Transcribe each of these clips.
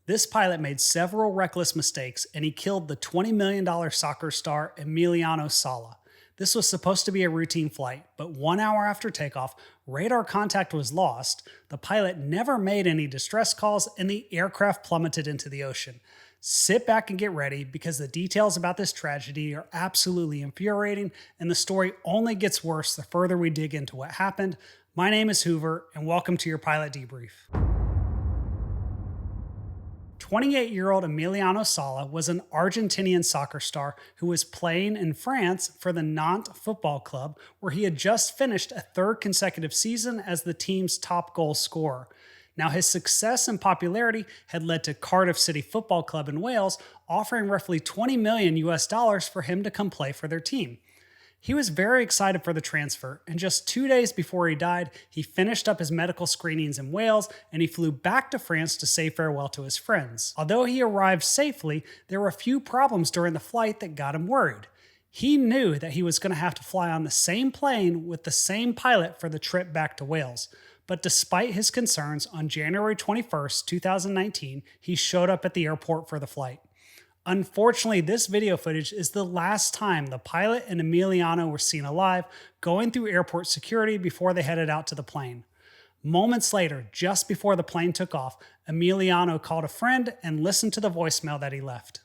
This pilot made several reckless mistakes and he killed the $20 million soccer star Emiliano Sala. This was supposed to be a routine flight, but 1 hour after takeoff, radar contact was lost, the pilot never made any distress calls, and the aircraft plummeted into the ocean. Sit back and get ready because the details about this tragedy are absolutely infuriating, and the story only gets worse the further we dig into what happened. My name is Hoover, and welcome to your pilot debrief. 28-year-old Emiliano Sala was an Argentinian soccer star who was playing in France for the Nantes football club, where he had just finished a third consecutive season as the team's top goal scorer. Now, his success and popularity had led to Cardiff City Football Club in Wales offering roughly $20 million for him to come play for their team. He was very excited for the transfer, and just 2 days before he died, he finished up his medical screenings in Wales and he flew back to France to say farewell to his friends. Although he arrived safely, there were a few problems during the flight that got him worried. He knew that he was going to have to fly on the same plane with the same pilot for the trip back to Wales. But despite his concerns, on January 21st, 2019, he showed up at the airport for the flight. Unfortunately, this video footage is the last time the pilot and Emiliano were seen alive, going through airport security before they headed out to the plane. Moments later, just before the plane took off, Emiliano called a friend and listened to the voicemail that he left.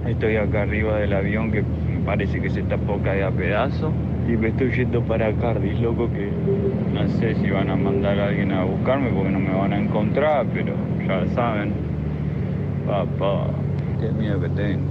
Estoy acá arriba del avión que me parece que se está por caer a pedazos y me estoy yendo para Cardiff, loco, que no sé si van a mandar a alguien a buscarme porque no me van a encontrar, pero ya saben, papá, qué miedo que tengo.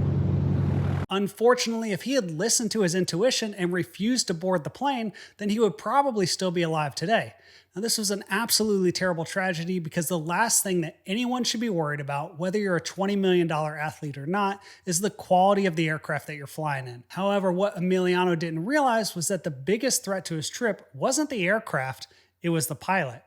Unfortunately, if he had listened to his intuition and refused to board the plane, then he would probably still be alive today. Now, this was an absolutely terrible tragedy because the last thing that anyone should be worried about, whether you're a $20 million athlete or not, is the quality of the aircraft that you're flying in. However, what Emiliano didn't realize was that the biggest threat to his trip wasn't the aircraft, it was the pilot.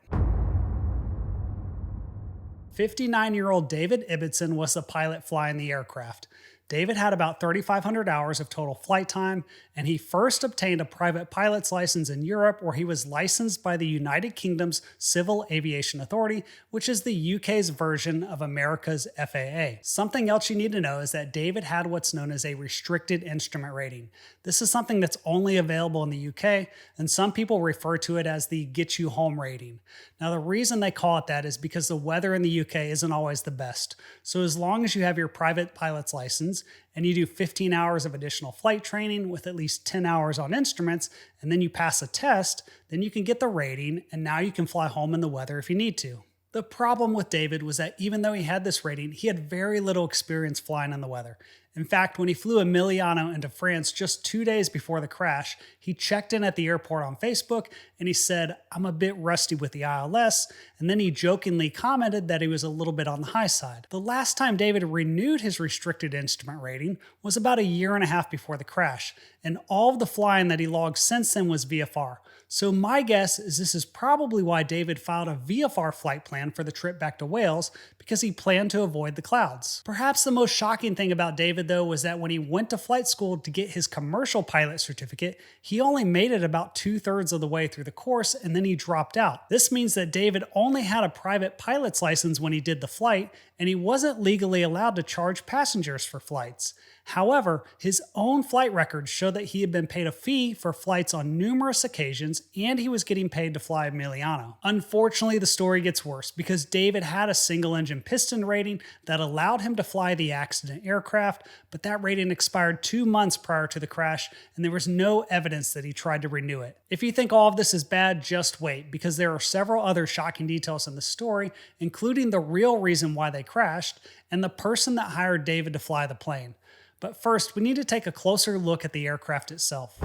59-year-old David Ibbotson was the pilot flying the aircraft. David had about 3,500 hours of total flight time, and he first obtained a private pilot's license in Europe, where he was licensed by the United Kingdom's Civil Aviation Authority, which is the UK's version of America's FAA. Something else you need to know is that David had what's known as a restricted instrument rating. This is something that's only available in the UK, and some people refer to it as the get you home rating. Now, the reason they call it that is because the weather in the UK isn't always the best. So as long as you have your private pilot's license and you do 15 hours of additional flight training with at least 10 hours on instruments, and then you pass a test, then you can get the rating, and now you can fly home in the weather if you need to. The problem with David was that even though he had this rating, he had very little experience flying in the weather. In fact, when he flew Emiliano into France just 2 days before the crash, he checked in at the airport on Facebook and he said, "I'm a bit rusty with the ILS," and then he jokingly commented that he was a little bit on the high side. The last time David renewed his restricted instrument rating was about a year and a half before the crash, and all of the flying that he logged since then was VFR. So my guess is this is probably why David filed a VFR flight plan for the trip back to Wales, because he planned to avoid the clouds. Perhaps the most shocking thing about David, though, was that when he went to flight school to get his commercial pilot certificate, he only made it about 2/3 of the way through the course and then he dropped out. This means that David only had a private pilot's license when he did the flight, and he wasn't legally allowed to charge passengers for flights. However, his own flight records show that he had been paid a fee for flights on numerous occasions, and he was getting paid to fly Emiliano. Unfortunately, the story gets worse because David had a single-engine piston rating that allowed him to fly the accident aircraft, but that rating expired 2 months prior to the crash, and there was no evidence that he tried to renew it. If you think all of this is bad, just wait, because there are several other shocking details in the story, including the real reason why they crashed and the person that hired David to fly the plane. But first, we need to take a closer look at the aircraft itself.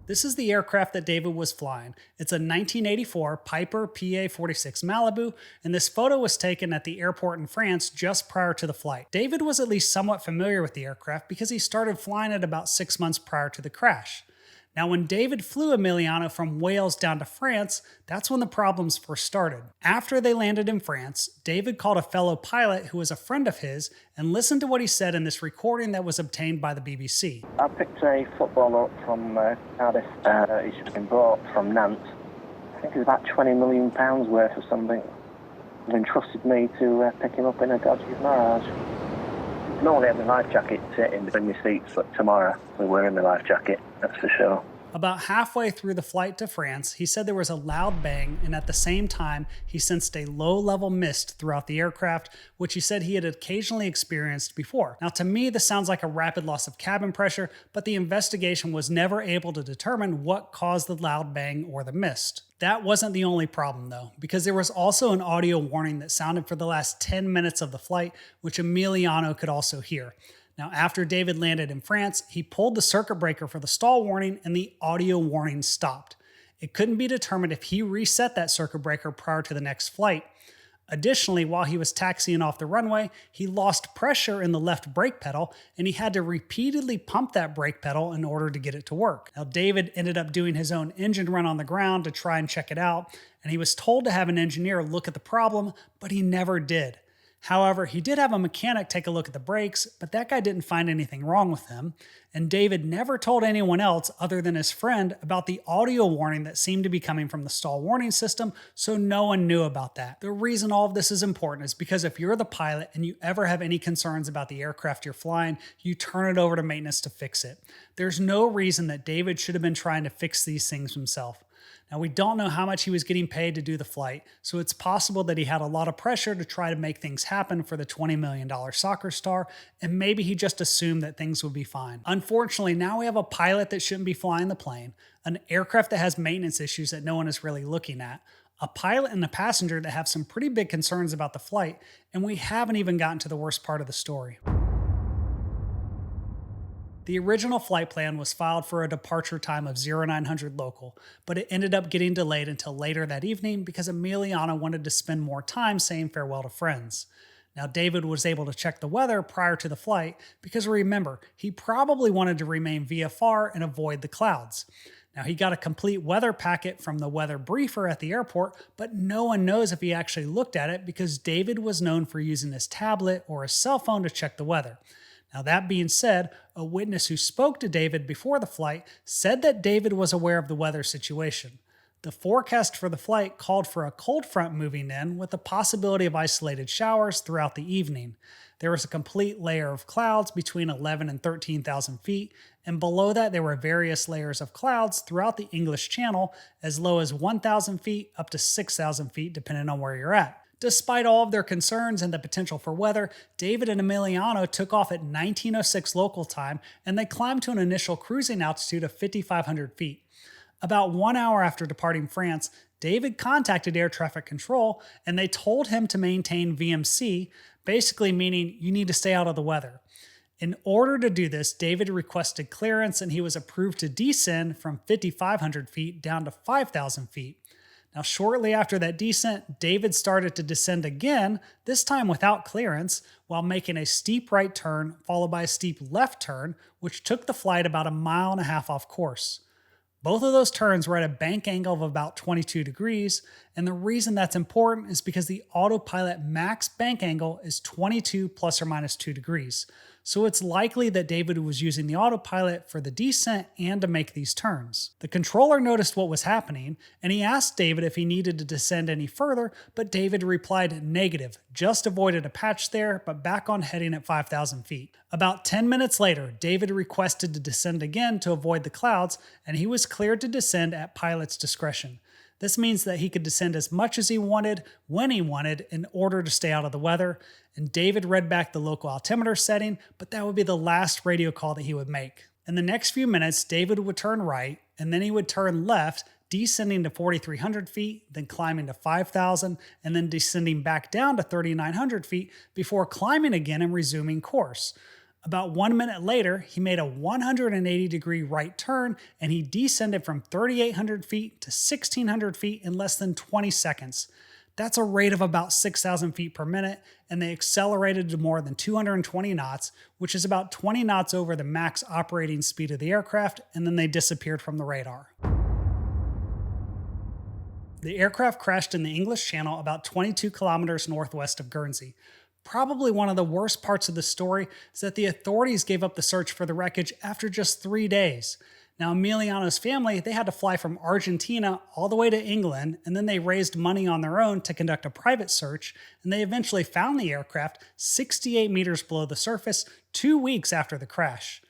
This is the aircraft that David was flying. It's a 1984 Piper PA-46 Malibu, and this photo was taken at the airport in France just prior to the flight. David was at least somewhat familiar with the aircraft because he started flying it about 6 months prior to the crash. Now, when David flew Emiliano from Wales down to France, that's when the problems first started. After they landed in France, David called a fellow pilot who was a friend of his and listened to what he said in this recording that was obtained by the BBC. I picked a footballer up from Cardiff. He's just been bought from Nantes. I think it's about £20 million worth or something. They've entrusted me to pick him up in a dodgy Mirage. Normally have the life jacket in between my seats, but tomorrow we're wearing the life jacket, that's for sure. About halfway through the flight to France, he said there was a loud bang, and at the same time, he sensed a low-level mist throughout the aircraft, which he said he had occasionally experienced before. Now, to me, this sounds like a rapid loss of cabin pressure, but the investigation was never able to determine what caused the loud bang or the mist. That wasn't the only problem, though, because there was also an audio warning that sounded for the last 10 minutes of the flight, which Emiliano could also hear. Now, after David landed in France, he pulled the circuit breaker for the stall warning and the audio warning stopped. It couldn't be determined if he reset that circuit breaker prior to the next flight. Additionally, while he was taxiing off the runway, he lost pressure in the left brake pedal and he had to repeatedly pump that brake pedal in order to get it to work. Now, David ended up doing his own engine run on the ground to try and check it out, and he was told to have an engineer look at the problem, but he never did. However, he did have a mechanic take a look at the brakes, but that guy didn't find anything wrong with them, and David never told anyone else other than his friend about the audio warning that seemed to be coming from the stall warning system, so no one knew about that. The reason all of this is important is because if you're the pilot and you ever have any concerns about the aircraft you're flying, you turn it over to maintenance to fix it. There's no reason that David should have been trying to fix these things himself. Now, we don't know how much he was getting paid to do the flight, so it's possible that he had a lot of pressure to try to make things happen for the $20 million soccer star, and maybe he just assumed that things would be fine. Unfortunately, now we have a pilot that shouldn't be flying the plane, an aircraft that has maintenance issues that no one is really looking at, a pilot and a passenger that have some pretty big concerns about the flight, and we haven't even gotten to the worst part of the story. The original flight plan was filed for a departure time of 0900 local, but it ended up getting delayed until later that evening because Emiliano wanted to spend more time saying farewell to friends. Now, David was able to check the weather prior to the flight because remember, he probably wanted to remain VFR and avoid the clouds. Now, he got a complete weather packet from the weather briefer at the airport, but no one knows if he actually looked at it because David was known for using his tablet or his cell phone to check the weather. Now, that being said, a witness who spoke to David before the flight said that David was aware of the weather situation. The forecast for the flight called for a cold front moving in with the possibility of isolated showers throughout the evening. There was a complete layer of clouds between 11 and 13,000 feet, and below that there were various layers of clouds throughout the English Channel as low as 1,000 feet up to 6,000 feet depending on where you're at. Despite all of their concerns and the potential for weather, David and Emiliano took off at 1906 local time and they climbed to an initial cruising altitude of 5,500 feet. About 1 hour after departing France, David contacted air traffic control and they told him to maintain VMC, basically meaning you need to stay out of the weather. In order to do this, David requested clearance and he was approved to descend from 5,500 feet down to 5,000 feet. Now, shortly after that descent, David started to descend again, this time without clearance, while making a steep right turn followed by a steep left turn, which took the flight about 1.5 miles off course. Both of those turns were at a bank angle of about 22 degrees, and the reason that's important is because the autopilot max bank angle is 22 plus or minus 2 degrees. So it's likely that David was using the autopilot for the descent and to make these turns. The controller noticed what was happening, and he asked David if he needed to descend any further, but David replied negative, just avoided a patch there, but back on heading at 5,000 feet. About 10 minutes later, David requested to descend again to avoid the clouds, and he was cleared to descend at pilot's discretion. This means that he could descend as much as he wanted, when he wanted, in order to stay out of the weather, and David read back the local altimeter setting, but that would be the last radio call that he would make. In the next few minutes, David would turn right, and then he would turn left, descending to 4,300 feet, then climbing to 5,000, and then descending back down to 3,900 feet before climbing again and resuming course. About 1 minute later, he made a 180-degree right turn, and he descended from 3,800 feet to 1,600 feet in less than 20 seconds. That's a rate of about 6,000 feet per minute, and they accelerated to more than 220 knots, which is about 20 knots over the max operating speed of the aircraft, and then they disappeared from the radar. The aircraft crashed in the English Channel about 22 kilometers northwest of Guernsey. Probably one of the worst parts of the story is that the authorities gave up the search for the wreckage after just 3 days. Now, Emiliano's family, they had to fly from Argentina all the way to England, and then they raised money on their own to conduct a private search, and they eventually found the aircraft 68 meters below the surface 2 weeks after the crash.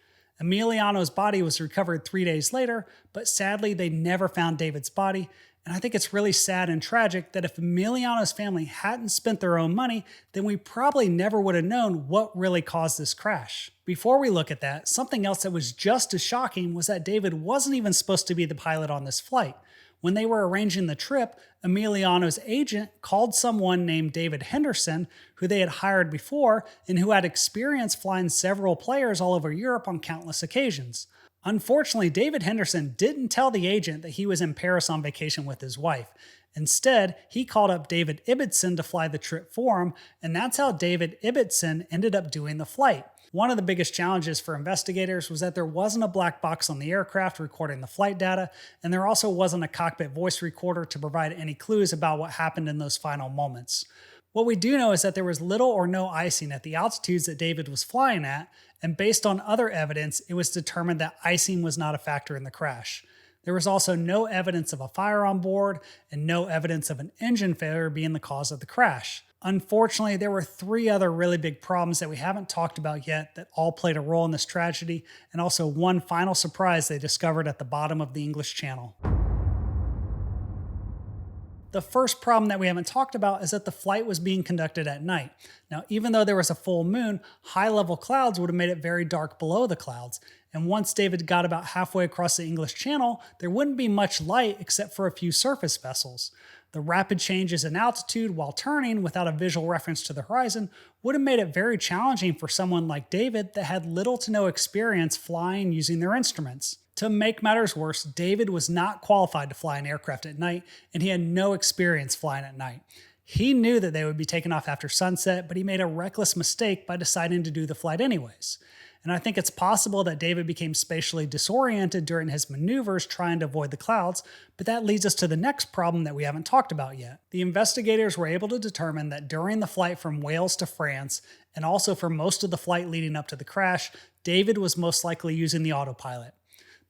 Emiliano's body was recovered 3 days later, but sadly they never found David's body, and I think it's really sad and tragic that if Emiliano's family hadn't spent their own money, then we probably never would have known what really caused this crash. Before we look at that, something else that was just as shocking was that David wasn't even supposed to be the pilot on this flight. When they were arranging the trip, Emiliano's agent called someone named David Henderson, who they had hired before and who had experience flying several players all over Europe on countless occasions. Unfortunately, David Henderson didn't tell the agent that he was in Paris on vacation with his wife. Instead, he called up David Ibbotson to fly the trip for him, and that's how David Ibbotson ended up doing the flight. One of the biggest challenges for investigators was that there wasn't a black box on the aircraft recording the flight data, and there also wasn't a cockpit voice recorder to provide any clues about what happened in those final moments. What we do know is that there was little or no icing at the altitudes that David was flying at, and based on other evidence, it was determined that icing was not a factor in the crash. There was also no evidence of a fire on board, and no evidence of an engine failure being the cause of the crash. Unfortunately, there were 3 other really big problems that we haven't talked about yet that all played a role in this tragedy, and also one final surprise they discovered at the bottom of the English Channel. The first problem that we haven't talked about is that the flight was being conducted at night. Now, even though there was a full moon, high-level clouds would have made it very dark below the clouds. And once David got about halfway across the English Channel, there wouldn't be much light except for a few surface vessels. The rapid changes in altitude while turning without a visual reference to the horizon would have made it very challenging for someone like David that had little to no experience flying using their instruments. To make matters worse, David was not qualified to fly an aircraft at night, and he had no experience flying at night. He knew that they would be taken off after sunset, but he made a reckless mistake by deciding to do the flight anyways. And I think it's possible that David became spatially disoriented during his maneuvers trying to avoid the clouds, but that leads us to the next problem that we haven't talked about yet. The investigators were able to determine that during the flight from Wales to France, and also for most of the flight leading up to the crash, David was most likely using the autopilot.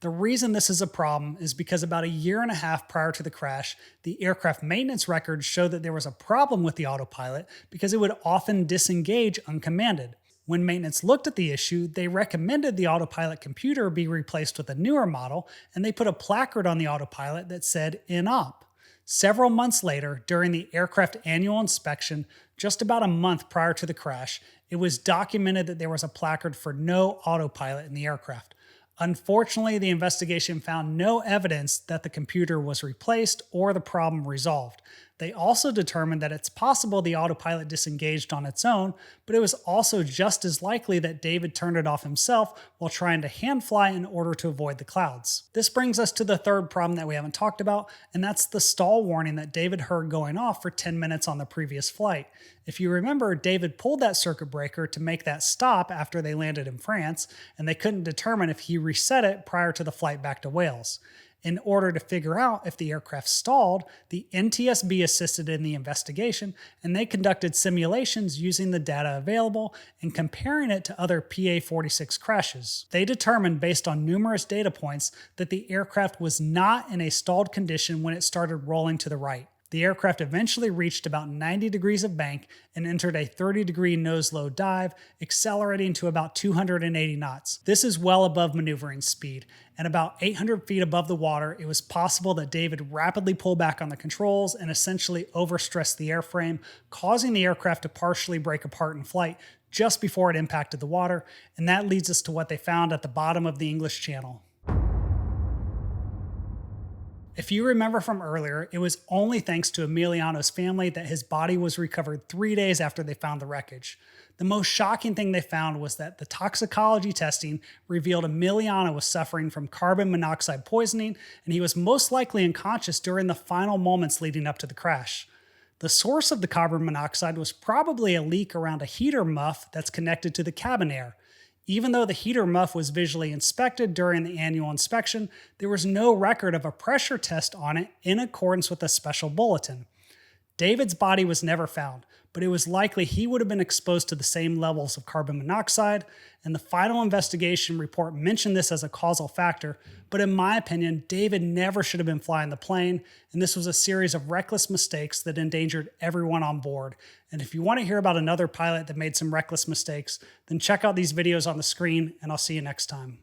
The reason this is a problem is because about a year and a half prior to the crash, the aircraft maintenance records showed that there was a problem with the autopilot because it would often disengage uncommanded. When maintenance looked at the issue, they recommended the autopilot computer be replaced with a newer model, and they put a placard on the autopilot that said "in-op." Several months later, during the aircraft annual inspection, just about a month prior to the crash, it was documented that there was a placard for no autopilot in the aircraft. Unfortunately, the investigation found no evidence that the computer was replaced or the problem resolved. They also determined that it's possible the autopilot disengaged on its own, but it was also just as likely that David turned it off himself while trying to hand fly in order to avoid the clouds. This brings us to the third problem that we haven't talked about, and that's the stall warning that David heard going off for 10 minutes on the previous flight. If you remember, David pulled that circuit breaker to make that stop after they landed in France, and they couldn't determine if he reset it prior to the flight back to Wales. In order to figure out if the aircraft stalled, the NTSB assisted in the investigation, and they conducted simulations using the data available and comparing it to other PA-46 crashes. They determined, based on numerous data points, that the aircraft was not in a stalled condition when it started rolling to the right. The aircraft eventually reached about 90 degrees of bank and entered a 30-degree nose-low dive, accelerating to about 280 knots. This is well above maneuvering speed, and about 800 feet above the water, it was possible that David rapidly pulled back on the controls and essentially overstressed the airframe, causing the aircraft to partially break apart in flight just before it impacted the water, and that leads us to what they found at the bottom of the English Channel. If you remember from earlier, it was only thanks to Emiliano's family that his body was recovered 3 days after they found the wreckage. The most shocking thing they found was that the toxicology testing revealed Emiliano was suffering from carbon monoxide poisoning, and he was most likely unconscious during the final moments leading up to the crash. The source of the carbon monoxide was probably a leak around a heater muff that's connected to the cabin air. Even though the heater muff was visually inspected during the annual inspection, there was no record of a pressure test on it in accordance with a special bulletin. David's body was never found, but it was likely he would have been exposed to the same levels of carbon monoxide, and the final investigation report mentioned this as a causal factor, but in my opinion, David never should have been flying the plane, and this was a series of reckless mistakes that endangered everyone on board. And if you want to hear about another pilot that made some reckless mistakes, then check out these videos on the screen, and I'll see you next time.